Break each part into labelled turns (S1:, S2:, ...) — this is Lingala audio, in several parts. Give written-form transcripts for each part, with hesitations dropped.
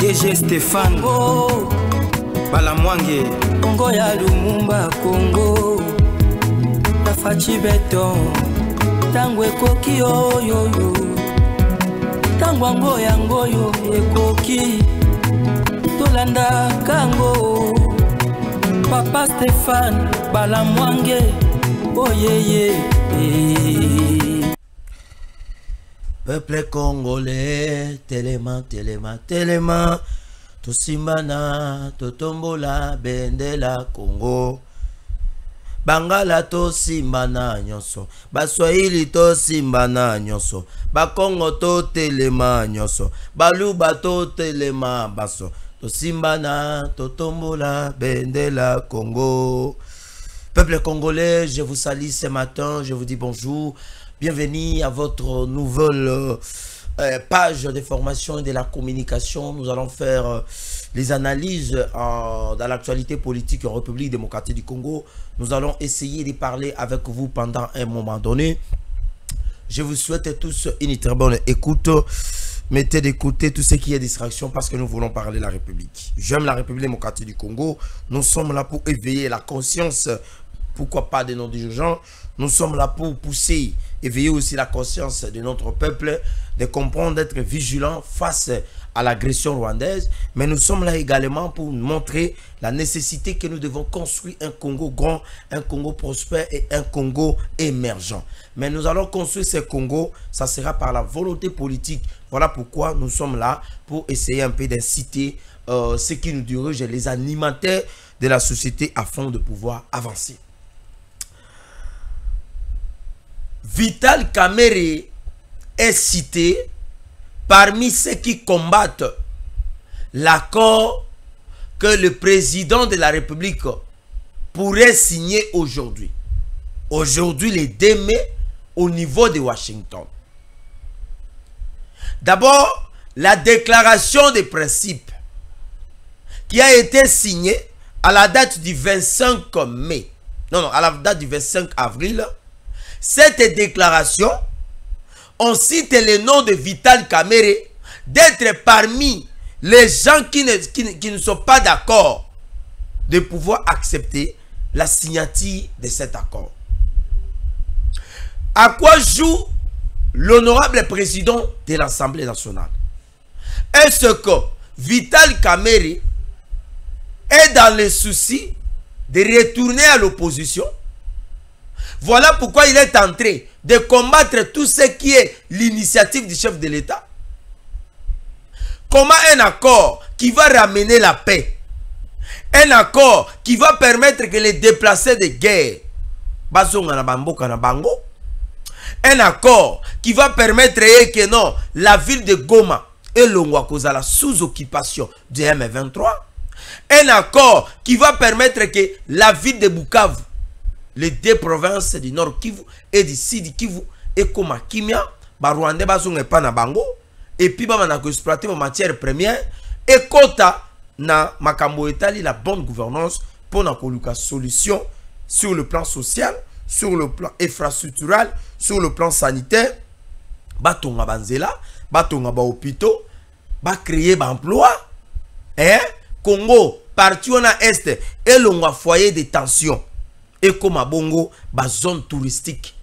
S1: DG Stéphane Balamwange
S2: Congo ya Lumumba Congo Tafachi Beton Tango ekoki yo Tango yangoyo ekoki Tolanda kango Papa Stéphane Balamwange
S3: Peuple congolais, téléma, Tosimbana, Totombola, Bendela, Congo. Bangala Tosimbana, Nyonso. Baswahili Tosimbana, Nyonso. Bakongo to telema, Nyonso. Baluba to telema, Baso. Tosimbana, Totombola, Bendela, Congo. Peuple congolais, je vous salue ce matin, je vous dis bonjour. Bienvenue à votre nouvelle page de formation et de la communication. Nous allons faire les analyses dans l'actualité politique en République démocratique du Congo. Nous allons essayer de parler avec vous pendant un moment donné. Je vous souhaite tous une très bonne écoute. Mettez d'écouter tout ce qui est distraction parce que nous voulons parler de la République. J'aime la République démocratique du Congo. Nous sommes là pour éveiller la conscience, pourquoi pas de nos dirigeants. Nous sommes là pour pousser, éveiller aussi la conscience de notre peuple, de comprendre, d'être vigilant face à l'agression rwandaise. Mais nous sommes là également pour montrer la nécessité que nous devons construire un Congo grand, un Congo prospère et un Congo émergent. Mais nous allons construire ce Congo, ça sera par la volonté politique. Voilà pourquoi nous sommes là pour essayer un peu d'inciter ceux qui nous dirigent, les animateurs de la société afin de pouvoir avancer. Vital Kamerhe est cité parmi ceux qui combattent l'accord que le président de la République pourrait signer aujourd'hui. Aujourd'hui, le 2 mai, au niveau de Washington. D'abord, la déclaration de principe qui a été signée à la date du 25 mai. Non, à la date du 25 avril. Cette déclaration, on cite le nom de Vital Kamerhe d'être parmi les gens qui ne sont pas d'accord de pouvoir accepter la signature de cet accord. À quoi joue l'honorable président de l'Assemblée nationale? Est-ce que Vital Kamerhe est dans le souci de retourner à l'opposition? Voilà pourquoi il est en train de combattre tout ce qui est l'initiative du chef de l'État. Comment un accord qui va ramener la paix, un accord qui va permettre que les déplacés de guerre, un accord qui va permettre que non, la ville de Goma et Longwakozala sous occupation du M23, un accord qui va permettre que la ville de Bukavu, les deux provinces du Nord Kivu et du Sud Kivu et comme Kimia, Rwanda bazonga pa na bango et puis ba na exploiter ma matière première et kota na makambo etali la bonne gouvernance pour na koluka solution sur le plan social, sur le plan infrastructural, sur le plan sanitaire, batonga banzela, batonga ba hôpitaux, ba créer ba emploi. Congo parti on a est et l'on foyer de tension. Et comme à Bongo, ba zone touristique,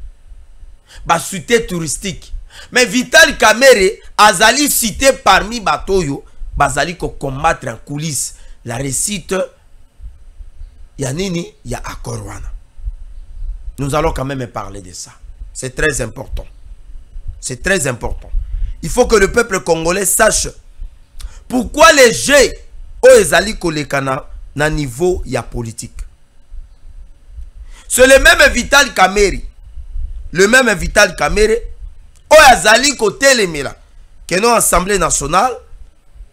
S3: ba cité touristique. Mais Vital Kamerhe azali cité parmi batoyo, bazali ko combattre en coulisses la réussite. Ya nini, ya Akorwana. Nous allons quand même parler de ça. C'est très important. C'est très important. Il faut que le peuple congolais sache pourquoi les jeux au ezali kolekana na niveau ya politique. C'est le même Vital Kamerhe. Le même Vital Kamerhe. Au azali côté les mila. Que nos Assemblée nationale.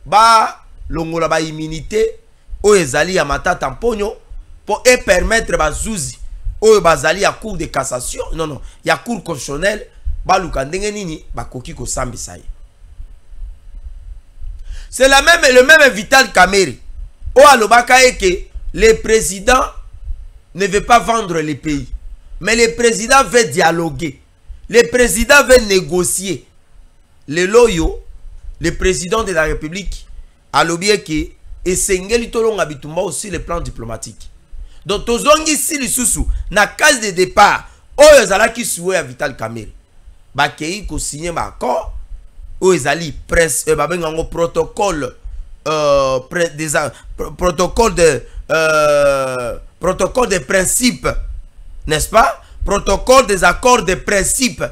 S3: Ba longola ba immunité. Au ezali ya mata tamponyo. Pour permettre ba zouzi. Au bazali à cour de cassation. Non, non. Ya cour constitutionnelle. Ba lukandenge nini. Ba koki ko sambi saye. C'est le même Vital Kamerhe. Au alobaka eke. Le président ne veut pas vendre les pays. Mais le président veut dialoguer. Le président veut négocier. Le loyo, le président de la République, alobi ki esengeli tolonga bitumba aussi le plan diplomatique. Donc tozongi si lisusu na case de départ oyo ezalaki suwe ya Vital Kamerhe bakei ko signer ba accord oyo ezali presse babengango protocole protocole de principe, n'est-ce pas? Protocole des accords de principe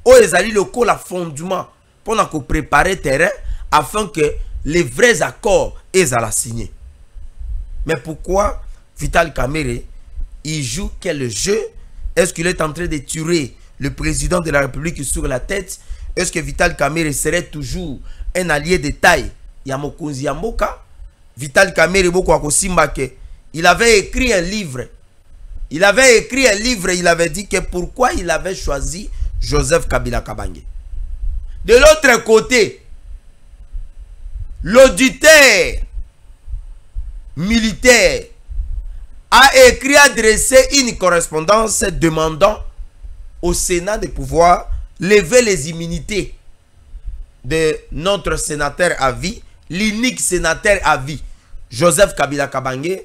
S3: oyo ezali lokola fondement pour préparer terrain afin que les vrais accords ezala signés. Mais pourquoi Vital Kamerhe il joue quel jeu? Est-ce qu'il est en train de tuer le président de la République sur la tête? Est-ce que Vital Kamerhe serait toujours un allié de taille? Yamokunzi Yamboka. Vital Kamerhe Boko Akosimbake, il avait écrit un livre. Il avait dit que pourquoi il avait choisi Joseph Kabila Kabange. De l'autre côté, l'auditeur militaire a écrit, adressé une correspondance demandant au Sénat de pouvoir lever les immunités de notre sénateur à vie, l'unique sénateur à vie, Joseph Kabila Kabange,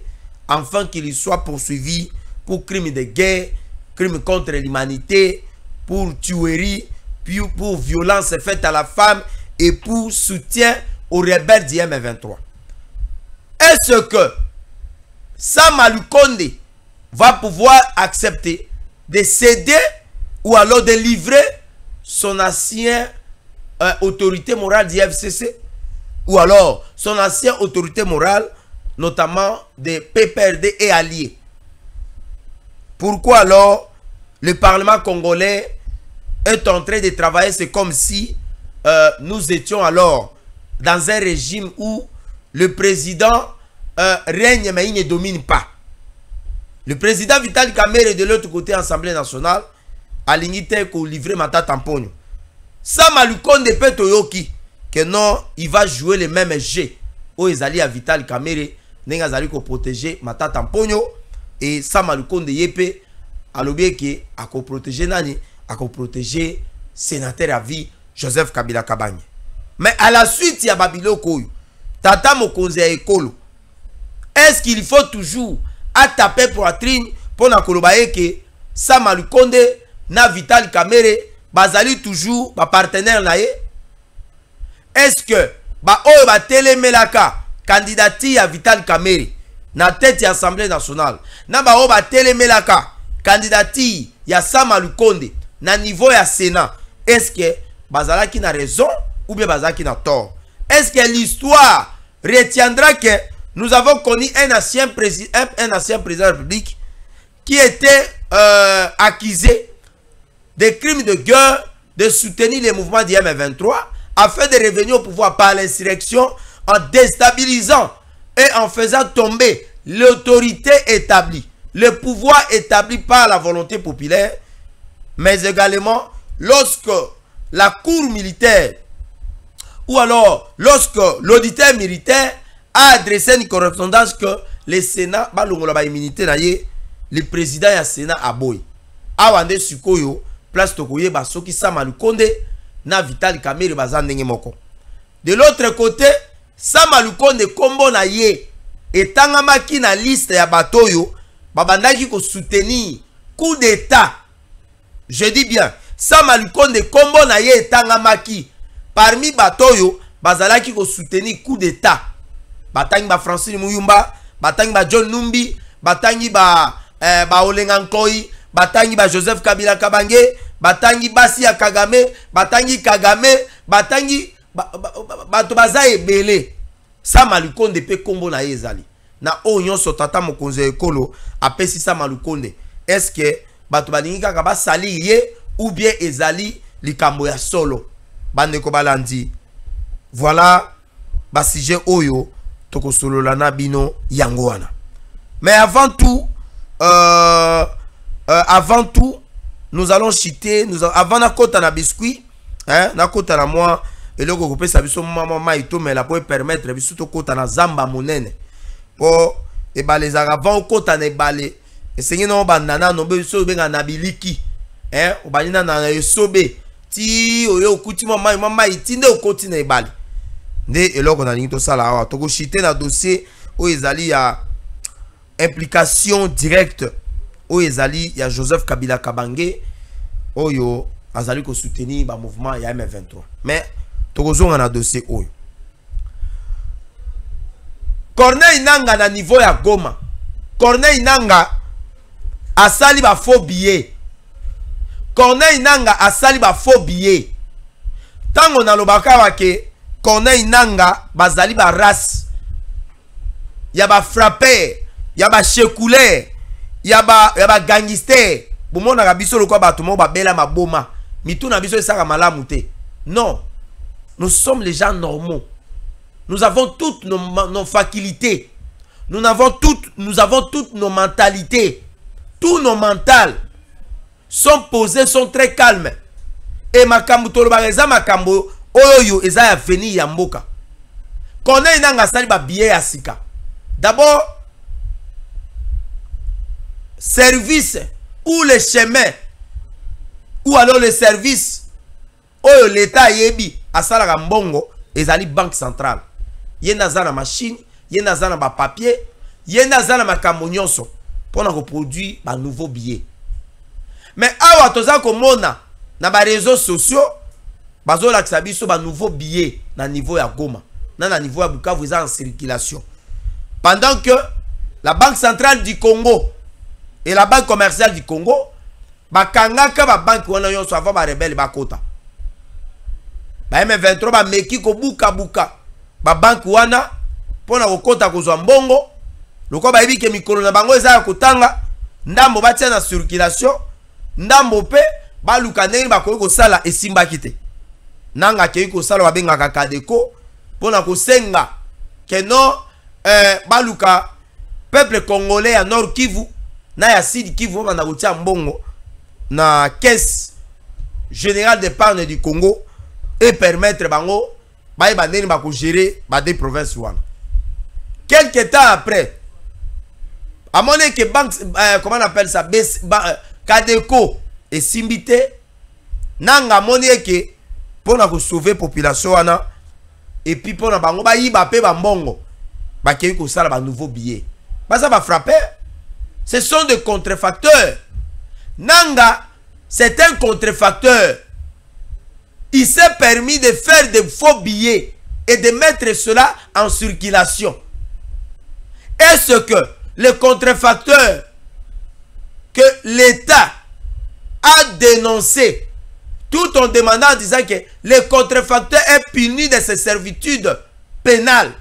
S3: afin qu'il soit poursuivi pour crimes de guerre, crimes contre l'humanité, pour tuerie, puis pour violence faite à la femme et pour soutien aux rebelles du M23. Est-ce que Sam Alukonde va pouvoir accepter de céder ou alors de livrer son ancienne autorité morale du FCC ou alors son ancienne autorité morale, notamment des PPRD et alliés? Pourquoi alors le Parlement congolais est en train de travailler? C'est comme si nous étions alors dans un régime où le président règne mais il ne domine pas. Le président Vital Kamerhe de l'autre côté, Assemblée nationale, a l'unité pour livrer Matata Mponyo. Sam Alukonde peut toyoki que non, il va jouer le même jeu où ils allaient à Vital Kamerhe, n'enga zali ko protéger Matata Mponyo et Sam Alukonde yepe alobi ki a ko protéger nani, a ko protéger sénateur à vie Joseph Kabila Kabange. Mais à la suite, il y a Babiloko, Tata Mokonzi ya Ekolo. Est-ce qu'il faut toujours taper pour la trine pour na kolobaye que Sam Alukonde na Vital Kamerhe bazali toujours ba partenaire na ye? Est-ce que ba oyo ba telemelaka candidati ya Vital Kamerhe na tête ya Assemblée nationale na ba oyo ba telemelaka candidati ya Sam Alukonde na niveau ya Sénat, est-ce que bazalaki na raison ou bien bazalaki na tort? Est-ce que l'histoire retiendra que nous avons connu un ancien président de la République qui était accusé de crimes de guerre, de soutenir les mouvements du M23 afin de revenir au pouvoir par l'insurrection, en déstabilisant et en faisant tomber l'autorité établie, le pouvoir établi par la volonté populaire, mais également lorsque la cour militaire ou alors lorsque l'auditeur militaire a adressé une correspondance que le Sénat balongola immunité na ye, le président ya Sénat a boy awande sukoyo place tokoye basoki Sam Alukonde na Vital Kamerhe bazandenge moko. De l'autre côté, Sam Alukonde kombo na ye etangamaki na liste ya batoyo babandaki ko soutenir coup d'état. Je dis bien, Sam Alukonde kombo na ye etangamaki parmi batoyo bazalaki ko soutenir coup d'état. Batangi ba Francine Muyumba, batangi ba John Numbi, batangi ba Olenga Nkoi, batangi ba Joseph Kabila Kabange, batangi Basi ya Kagame, batangi Kagame, batangi bato baza ebele. Sam Alukonde pe kombo na ye ezali. Na onyon so Tata Mokonzi Ekolo apesi Sam Alukonde. Est-ce que bato balingi kaka ba sali ye ou bien ezali likambo ya solo? Bandeko balandi. Voilà ba sujet oyo toko solo la nabino yangoana. Mais avant tout, nous allons chiter, avant na kota na biscuit, na kota na moi, et le groupe sa biso mama ito mais la pour permettre biso to kota na zamba monene. Po e balé avant kota na balé, et sengi no bandana no biso benga na biliki, o banina na sobe, ti oyo kuti mama itinde okoti na balé. nde eloko na lingi tosala awa tokoshite na dossier oyo ezali ya implication directe oyo ezali ya Joseph Kabila Kabange oyo azali ko soutenir ba mouvement ya M23. Mais tokozonga na dossier oyo Corneille Nangaa na niveau ya Goma. Corneille Nangaa asali ba faux billet. Corneille Nangaa asali ba faux billet. Tango na lobaka wake Corneille Nangaa bazali ba race. Ya ba frapper, ya ba chekouler, ya ba gangster. Bomona ka biso lokwa bato mo ba bela maboma. Mitu na biso esaka malamu te. Non. Nous sommes les gens normaux. Nous avons toutes nos facultés. Nous avons toutes nos mentalités. Tous nos mentales sont posés, sont très calmes. Et makambo tolobareza makambo oyo eza ya veni ya mboka. Corneille Nangaa sali ba billet ya sika. D'abord, service ou le chemin ou alors le service oyo l'État yebi asala mbongo ezali banque centrale. Yena zana machine, yena zana ba papier, yena zana makambo nyonso pona ko produire ba nouveau billet. Mais awa toza komona na ba réseaux sociaux bazola kisabiso ba nouveau billet na niveau ya Goma, na niveau ya Bukavu eza en circulation. Pendant que la Banque centrale du Congo et la Banque commerciale du Congo bakangaka ba banque wana yonso avant ba rebelle bakota. Ba M23 ba meki ko buka ba banque wana pona kokota kozwa mbongo loko ba ibike mikolo na bango eza ya kotanga ndambo batia na circulation ndambo pe baluka ndenge bakoki kosala esimba kite. Nanga kei kosala babengaka Kadeko pona kosenga keno baluka peuple congolais ya Nord Kivu na ya Sud Kivu banda kotia mbongo na caisse générale d'épargne du Congo et permettre bango baye bandeni ba ko gérer ba des provinces wana. Quelque temps après à mon que banque comment on appelle ça Kadeko et Simbité nanga monnaie que pour na ko sauver population wana et puis pour na bango ba yiba pe ba mbongo ba kei ko sala ba nouveau billet ba ça va frapper. Ce sont des contrefacteurs. Nangaa c'est un contrefacteur. Il s'est permis de faire des faux billets et de mettre cela en circulation. Est-ce que le contrefacteur que l'État a dénoncé tout en demandant en disant que le contrefacteur est puni de ses servitudes pénales.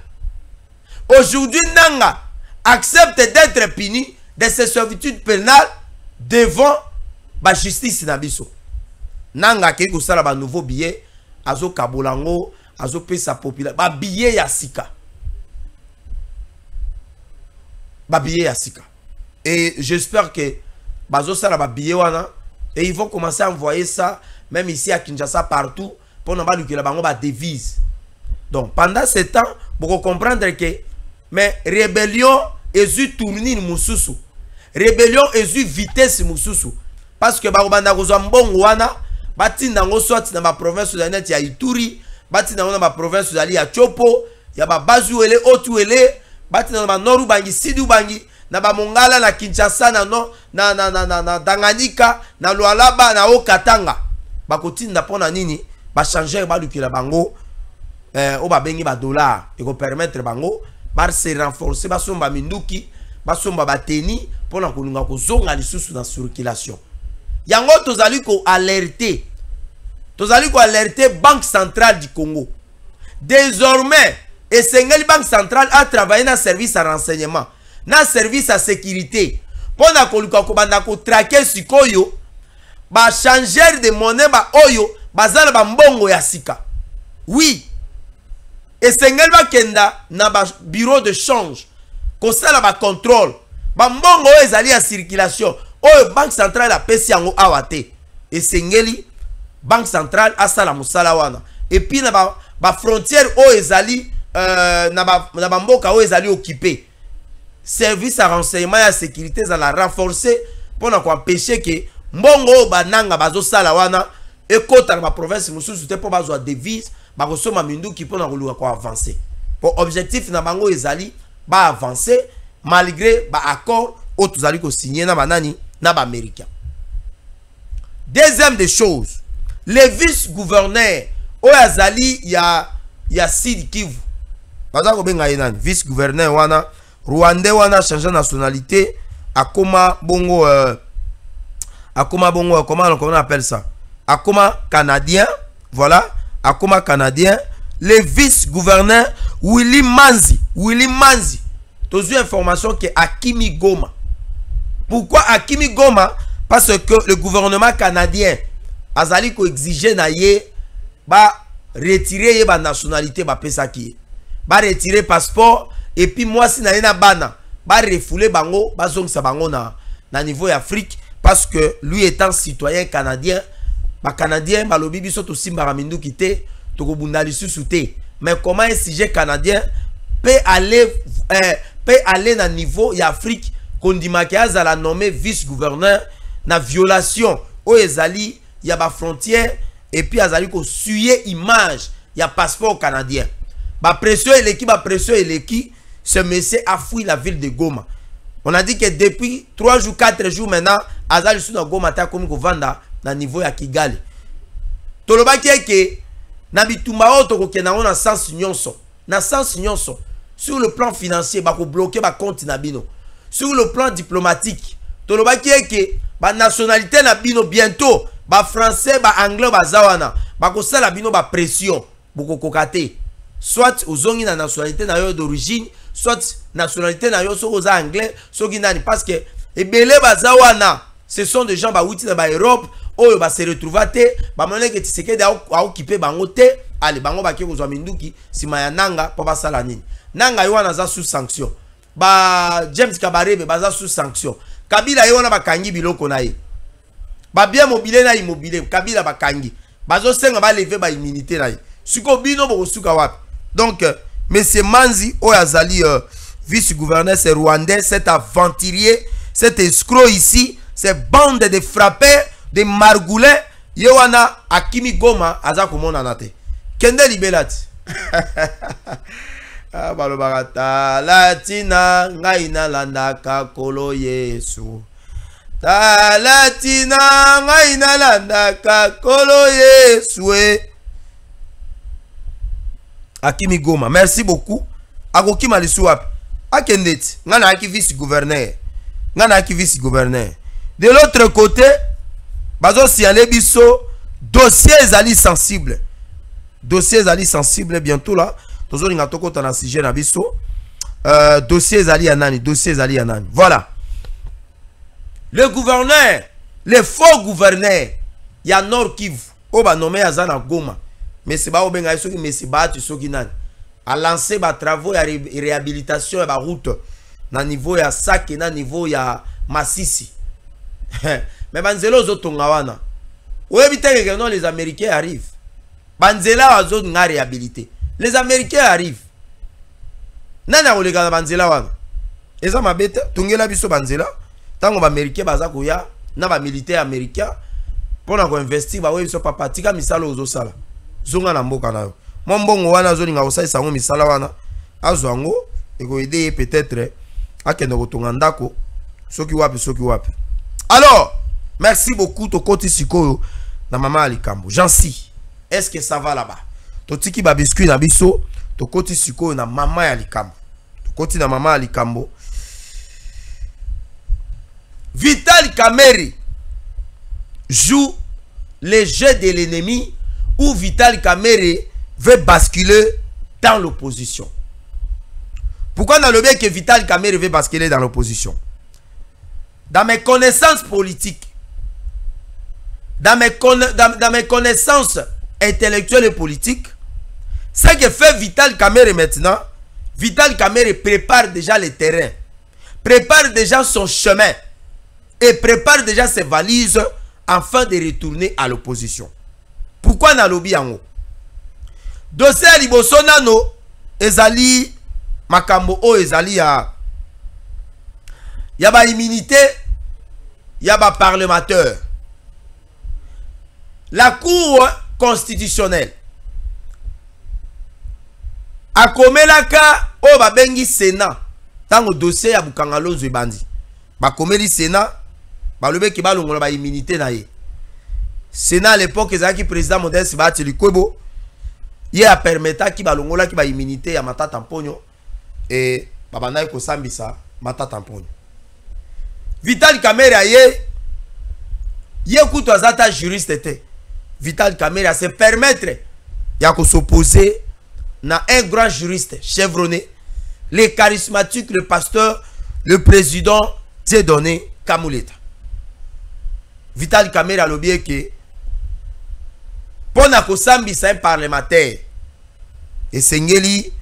S3: Aujourd'hui, Nangaa accepte d'être puni de ses servitudes pénales devant la justice nabiso. Nangaa ke kosala ba nouveau billet azo kabolango azo pesa populaire ba billet ya sika. Ba billet ya sika. Et j'espère que bazo sala ba billet wana et ils vont commencer à envoyer ça même ici à Kinshasa partout pour ne pas lui la bango ba devise. Donc pendant ce temps, vous comprendre que mais rébellion ezu tourner mususu. Rébellion ezu vitesse mususu parce que ba banda kozwa mbongo wana batinda ngo soit na ba province de net ya Ituri, batinda ngo na ba province zali ya Chopo, ya ba Bazuele, Otuele, batinda na Noru bangi, Sidu bangi, na ba Mongala na Kinshasa na no na Tanganyika, na Lualaba na Okatanga. Bakotinda pona nini ba changer ba lukila bango o ba bengi ba dollar et ko permettre bango ba se renforcer ba somba minduki, ba somba bateni pona kolunga ko zonga lisusu na circulation. Yango tozali ko alerter. Tozali ko alerter Banque centrale du Congo. Désormais, et Sengeli Banque centrale a travaillé dans service à renseignement, dans service à sécurité. Pona koluka ko banda ko traquer sikoyo, ba changer de monnaie ba oyo, bazala ba mbongo ya sika. Oui. Et Sengeli ba kenda na ba bureau de change. Ko sala ba contrôle. Ba mbongo ezali ya circulation. Oh, Banque centrale a pesi yango awate. Et Sengeli Banque centrale a sala musala wana. Et puis na ba frontière o ezali na ba mboka o ezali occupé. Service à renseignement et à sécurité za la renforcer pour na ko empêcher que mbongo ba nanga bazo sala wana et kota na ba province mususu te po bazwa devise bakosoma minduki mpona koluka ko avancer. Pour objectif na bango ezali ba avancer malgré ba accord o tozali ko signer na banani na ba américain. Deuxième des choses, les vice-gouverneurs o azali ya Sud Kivu. Baza ko benga yenani vice-gouverneur wana Rwandais wana changer nationalité akoma bongo comment on appelle ça? Akoma canadien, voilà, akoma canadien. Le vice-gouverneur Willy Manzi. Tous information que Hakimi Goma. Pourquoi Hakimi Goma? Parce que le gouvernement canadien azali ko exiger na ye ba retirer ye ba nationalité ba pesa ki. Ba retirer passeport et puis moi si na yena bana ba refouler bango ba zongisa bango na niveau Afrique parce que lui étant citoyen canadien ba canadien ba lobi biso to simba mindu kité to ko bunda lisusu te. Mais comment un sujet canadien peut aller na niveau ya Afrique kondima ke azala nommé vice-gouverneur na violation o ezali ya ba frontière et puis azali ko suyer image ya passeport canadien. Ba pression eleki ce monsieur a fui la ville de Goma. On a dit que depuis 3 jours 4 jours maintenant azali sous na Goma ta komi ko vanda na niveau ya Kigali. Tolobaki ke na bitumba oto ko kena na sens nyonso. Na sens nyonso. Sur le plan financier ba ko bloquer ba compte na bino. Sur le plan diplomatique, tolobaki ke ba nationalité na bino bientôt ba français ba anglais ba zawana ba ko sala bino ba pression boko kokate. Soit ozongi na nationalité na yo d'origine, soit nationalité na yo soko za anglais, soki nani parce que ebele ba zawana ce sont des gens ba wuti na ba Europe oyo ba se retrouver te ba mona ke Tshisekedi a occupé bango te ale bango ba ke kozwa minduki sima ya nanga po ba sala nini. Nanga yo wana za sous sanction. Ba James Kabarebe baza sous sanction. Kabila yo wana bakangi biloko na ye. Ba bien mobile na immobilier Kabila bakangi. Bazo senga ba lever ba immunité na ye. Suko bino boko suka wapi. Donc monsieur Manzi Oyazali vice-gouverneur c'est rwandais, cet aventurier, cet escroc ici, cette bande de frappeurs, de margoulins, yo wana Hakimi Goma aza komona nate. Kende libelati. Balobagata latina ngaina landaka kolo Yesu. Ta latina ngaina landaka kolo Yesu. Hakimi Goma, merci beaucoup. Agoki malisu wapi? Akendeti, ngana aki vice-gouverneur. Ngana aki vice-gouverneur. De l'autre côté, bazo siale biso dossier ezali sensible. Dossier ezali sensible bientôt là. Tozoli ngatoko tana sujet na biso. Dossier ezali anani, dossier ezali anani. Voilà. Le gouverneur, le faux gouverneur, ya Nord Kivu, oba nommé Azana Goma. Mais c'est pas obenga soki mais c'est pas tu soki nani. A lancé ba travaux ya réhabilitation ya ba route na niveau ya Sake na niveau ya Masisi. Mais banzelo zotonga wana. Oebiteke que non les Américains arrivent. Banzela wazo nga réhabilité. Les Américains arrivent. Nana olega na banzela wana. Eza mabete tongela biso banzela. Tango ba Américain baza koya na ba militaire américain pona ko investir ba we biso papa tika misalo ozo sala. Zonga na mboka nayo. Mombongo wana zo linga osaisa ngo misala wana. Azwango eko aider peut-être akende kotonga ndako soki wapi. Alors, merci beaucoup to koti sikoyo na mama Alikambo. Jansi. Est-ce que ça va là-bas? To tiki ba biscuit na biso to koti sikoyo na mama Alikambo. To koti na mama Alikambo. Vital Kamerhe joue les jeux de l'ennemi où Vital Kamerhe veut basculer dans l'opposition. Pourquoi dans le bien que Vital Kamerhe veut basculer dans l'opposition? Dans mes connaissances politiques, dans mes connaissances intellectuelles et politiques, ce que fait Vital Kamerhe maintenant, Vital Kamerhe prépare déjà le terrain, prépare déjà son chemin et prépare déjà ses valises afin de retourner à l'opposition. Pourquoi na lobi yango? Dossier liboso nano ezali makambo o ezali ya ba immunité ya ba akomelaka o babengi Sénat tango dossier ya Bukangalonzo ebandi bakomeli Sénat balobeki balongola ba immunité na ye. Sénat à l'époque ezaki président Modeste Bateli Kwebo ye a permettre ki balongola ki ba immunité ya Matata Mponyo et babandai ko sambisa Matata Mponyo. Vital Kamerhe ye kutu azata juriste te. Vital Kamerhe a se permettre ya ko s'opposer na un grand juriste chevronné, le charismatique, le pasteur, le président Dieudonné Kamuleta. Vital Kamerhe a lobby que pour na ko sambisa un parlementaire et sengeli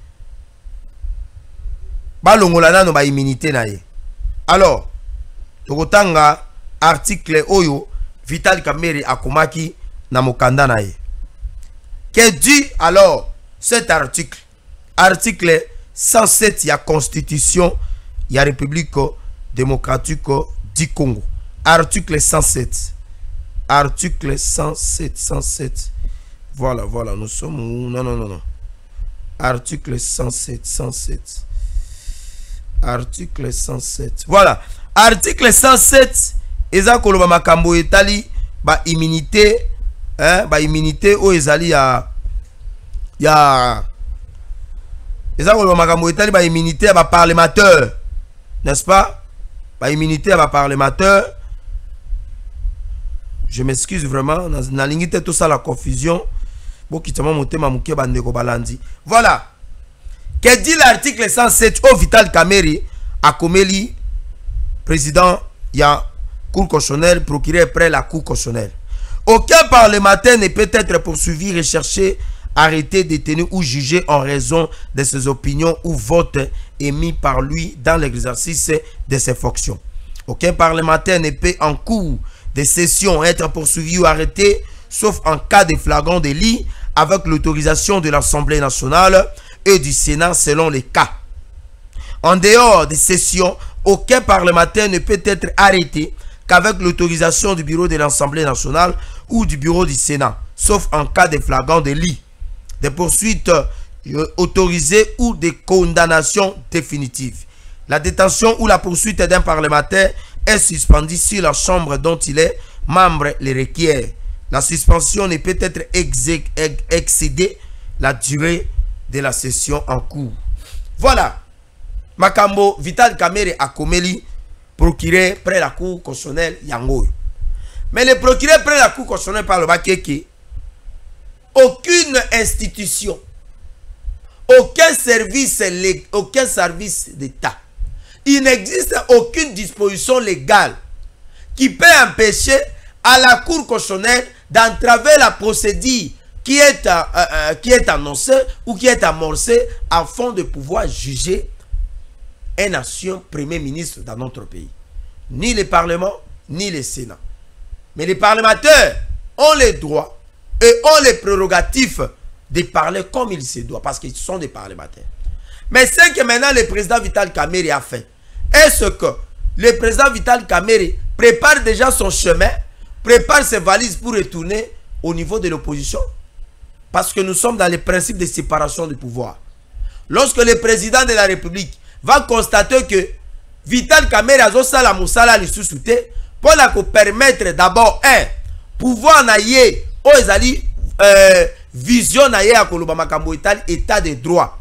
S3: balongola nano ba immunité na ye. Alors tokotanga article oyo Vital Kamerhe akomaki na mokanda na ye. Que dit alors cet article? Article 107 ya Constitution ya République démocratique du Congo. Article 107. Article 107. Voilà, nous sommes où? Non. Article 107. Article 107. Voilà. Article 107. Eza koloba makambo etali ba immunité, ba immunité o ezali ya eza koloba makambo etali ba immunité ya ba parlementaire, n'est-ce pas? Ba immunité ya ba parlementaire. Je m'excuse vraiment, na lingite tout ça la confusion. Bokitama motema muke bandeko balandi. Voilà. Que dit l'article 107 au Vital Kamerhe akomeli président ya Cour constitutionnelle, procureur près la Cour constitutionnelle. Aucun parlementaire ne peut être poursuivi, recherché, arrêté, détenu ou jugé en raison de ses opinions ou votes émis par lui dans l'exercice de ses fonctions. Aucun parlementaire ne peut en cours de session être poursuivi ou arrêté, sauf en cas de flagrant délit, avec l'autorisation de l'Assemblée nationale et du Sénat selon les cas. En dehors des sessions, aucun parlementaire ne peut être arrêté qu'avec l'autorisation du bureau de l'Assemblée nationale ou du bureau du Sénat, sauf en cas de flagrant délit, de poursuites autorisées ou de condamnations définitives. La détention ou la poursuite d'un parlementaire est suspendue si la chambre dont il est membre le requiert. La suspension ne peut être excédée la durée de la session en cours. Voilà. Makambo Vital Kamerhe akomeli procureur près la Cour constitutionnelle yango. Mais le procureur près la Cour constitutionnelle parle que aucune institution, aucun service d'État, il n'existe aucune disposition légale qui peut empêcher à la Cour constitutionnelle d'entraver la procédure qui est annoncée ou qui est amorcée afin de pouvoir juger un ancien premier ministre dans notre pays. Ni le Parlement, ni le Sénat. Mais les parlementaires ont les droits et ont les prérogatives de parler comme il se doit, parce qu'ils sont des parlementaires. Mais ce que maintenant le président Vital Kamerhe a fait, est-ce que le président Vital Kamerhe prépare déjà son chemin, prépare ses valises pour retourner au niveau de l'opposition? Parce que nous sommes dans le principe de séparation du pouvoir. Lorsque le président de la République va constater que Vital Kamerhe a sala musala li sous-souté pour la permettre d'abord pouvoir naïe o ezali vision naïe à koloba makambo etali état de droit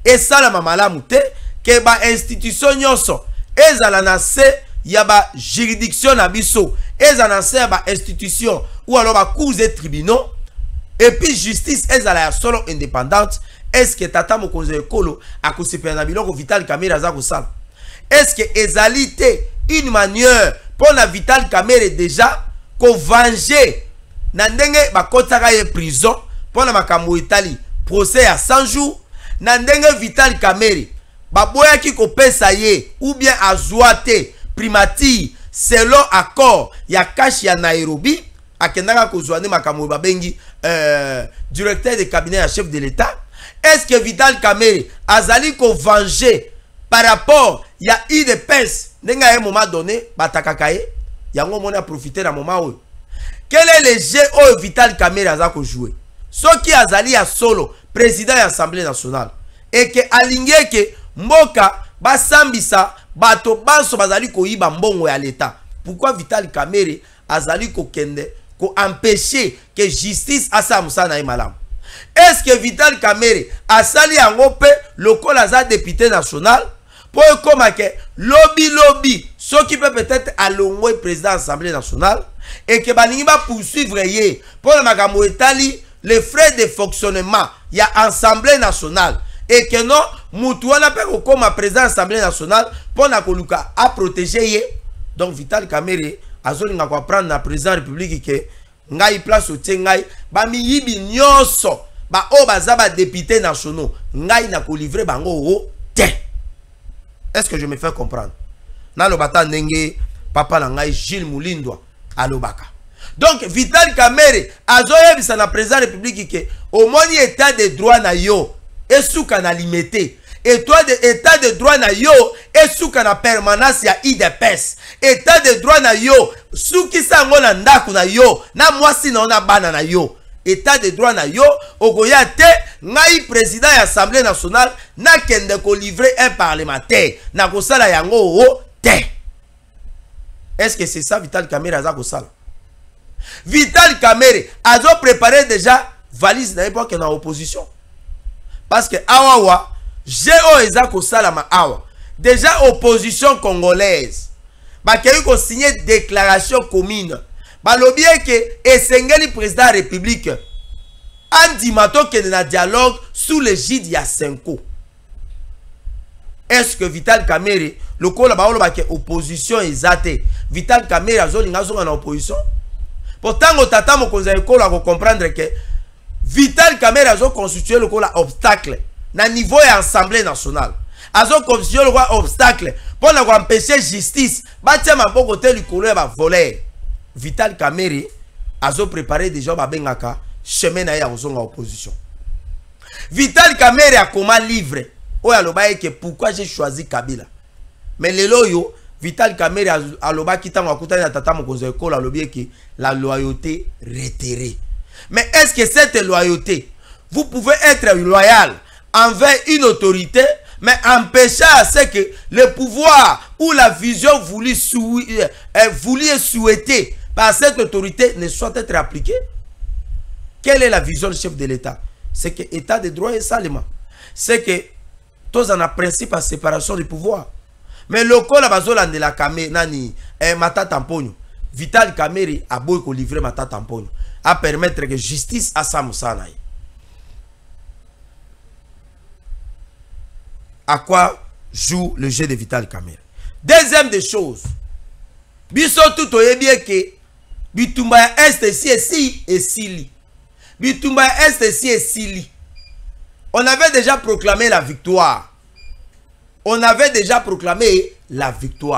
S3: et ça la mamala mute que ba institution nyonso ezala na se ya ba juridiction na biso ezala na se ya ba institution ou alors ba cours et tribunaux et puis justice ezala ya solo indépendante. Est-ce que tata mokonzi ekolo akosepela biloko Vital Kamerhe aza kosala? Est-ce que ezalité une manière pour na Vital Kamerhe déjà ko venger na ndenge bakotaka ye prison pour na makambo etali procès à 100 jours na ndenge Vital Kamerhe baboyaki kopesa ye ou bien azwate primature selon accord ya cash ya Nairobi akendaka kozwane makambo babengi directeur de cabinet ya chef de l'État. Est-ce que Vital Kamerhe azali ko venger par rapport ya IDPS nenga à un moment donné batakakaye yango mona profiter na moment où quel est le jeu où Vital Kamerhe aza ko jouer? Ce qui azali ya solo président de l'Assemblée nationale et que alingie que mboka basambisa bato banso bazali koyiba mbongo ya l'État. Pourquoi Vital Kamerhe azali kokende ko empêcher que justice asa musana e malam? Est-ce que Vital Kamerhe asali yango pe lokola za député national pour comme que lobby ce qui peut peut-être alongwe président de l'Assemblée nationale et que baningi ba poursuivre ye pour le makambo etali les frais de fonctionnement il y a Assemblée nationale et que non mutu wana pe comme président de l'Assemblée nationale pour na koluka a protéger ye. Donc Vital Kamerhe azolinga ko prendre na président de la République que ngai place otie ngai ba miyibi nyonso ba o baza ba député nationaux ngai na ko livrer bango o te. Est-ce que je me fais comprendre? Na lobata ndenge papa na ngai Gilles Moulindwa alobaka. Donc Vital Kamerhe azoyebisa na président de la République que au moni état de droit na yo esuka na limité. Et toi de état de droit na yo esuka na permanence ya IDPS. État de droit na yo suki sango na ndaku na yo na mwasi na ona bana na yo. État de droit na yo okoya te ngai président ya Assemblée nationale na kende ko livrer un parlementaire na ko sala yango o te. Est-ce que c'est ça Vital Kamerhe aza ko sala? Vital Kamerhe azo préparé déjà valise na époque na opposition. Parce que awawa Géo eza ko sala ma awa. Déjà opposition congolaise ba keyi ko signer déclaration commune. Balobi que esengeli président de la République andimato ke na dialogue sous l'égide ya Senko. Est-ce que Vital Kamerhe le kola ba oloba ke opposition ezate Vital Kamerhe azolinga zonga na opposition? Pourtant tata mokonza ekola ko comprendre que Vital Kamerhe azo constituer le kola obstacle na niveau ya Assemblée nationale. Azo constituer le kola obstacle pour na ko empêcher justice batia maboko te likolo ya ba voler. Vital Kamerhe azo préparé déjà babengaka chemin na ya ozonga opposition. Vital Kamerhe a comment livre oya loba que pourquoi j'ai choisi Kabila. Mais lelo yo Vital Kamerhe aloba kitango akutani na tata mokonzo ekola alobi que la loyauté retirée. Mais est-ce que cette loyauté, vous pouvez être loyal envers une autorité mais empêcher à ce que le pouvoir ou la vision voulue et souhaitée par cette autorité ne soit être appliquée? Quelle est la vision du chef de l'État? C'est que l'État de droit est salement. C'est que tous en a principe à séparation du pouvoir. Mais le col à bazola de la Kamerhe nani Mata Tamponyo. Vital Kamerhe a beau ko livrer Mata Tamponyo à permettre que justice à Samusanaï. À quoi joue le jeu de Vital Kamerhe? Deuxième des choses, biso tout bien que bitumba est si et sili. Bitumba est si et sili. On avait déjà proclamé la victoire. On avait déjà proclamé la victoire.